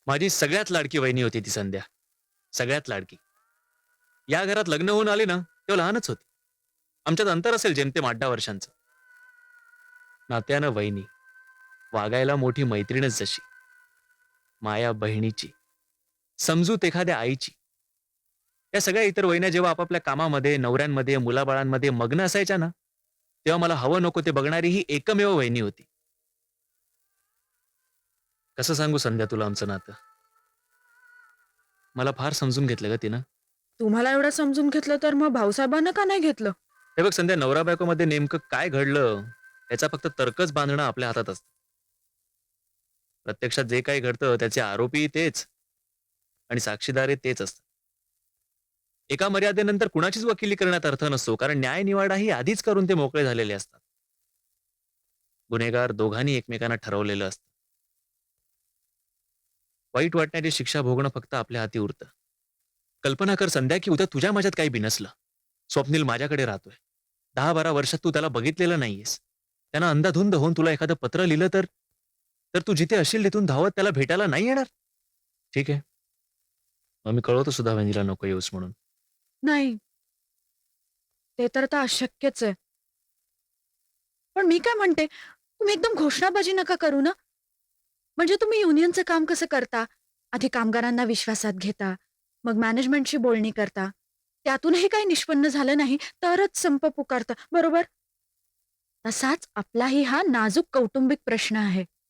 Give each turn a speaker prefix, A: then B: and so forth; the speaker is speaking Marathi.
A: माझी सगळ्यात लाडकी वहिनी होती ती संध्या. सगळ्यात लाडकी. या घरात लग्न होऊन आली ना, तेव्हा लहानच होती. आमच्यात अंतर असेल जेमतेम 8-10 वर्षांचं. नात्यानं वहिनी, वागायला मोठी मैत्रीणच जशी. माया बहिणीची, समजूत एखाद्या आईची. या सगळ्या इतर वहिन्या जेव्हा आपापल्या कामामध्ये, नवऱ्यांमध्ये, मुलाबाळांमध्ये मग्न असायच्या ना, तेव्हा मला हवं नको ते बघणारी ही एकमेव वहिनी होती. कसं सांगू संध्या तुला आमचं नातं? मला फार समजून घेतलं ग तिनं.
B: तुम्हाला एवढं समजून घेतलं तर मग भाऊसाहेबांना का नाही घेतलं?
A: हे बघ संध्या, नवरा बायकोमध्ये नेमकं काय घडलं याचा फक्त तर्कच बांधणं आपल्या हातात असतं. प्रत्यक्षात जे काही घडतं त्याचे आरोपी तेच आणि साक्षीदारही तेच असतात. एका मर्यादेनंतर कुणाचीच वकिली करण्यात अर्थ नसतो, कारण न्यायनिवाडा ही आधीच करून ते मोकळे झालेले असतात. गुन्हेगार दोघांनी एकमेकांना ठरवलेलं असतं. वाईट वाटण्याची शिक्षा भोगणं फक्त आपल्या हाती उरतं. कल्पना कर संध्या, की उद्या तुझ्या माझ्यात काही बिनसलं. स्वप्नील माझ्याकडे राहतोय. 10-12 वर्षात तू त्याला बघितलेलं नाहीयेस. त्यानं अंधाधुंद होऊन तुला एखादं पत्र लिहिलं तर तर तू जिथे असशील तिथून धावत त्याला भेटायला नाही येणार. ठीक आहे, मग मी कळवतो सुद्धा वहिनीला नको येऊस म्हणून.
B: नाही, ते तर आता अशक्यच आहे. पण मी काय म्हणते, तुम्ही एकदम घोषणाबाजी नका करू ना. म्हणजे तुम्ही युनियनचं काम कसं करता? आधी कामगारांना विश्वासात घेता, मग मॅनेजमेंटशी बोलणी करता. त्यातूनही काही निष्पन्न झालं नाही, तरच संप पुकारता, बरोबर? तसाच आपलाही हा नाजूक कौटुंबिक प्रश्न आहे.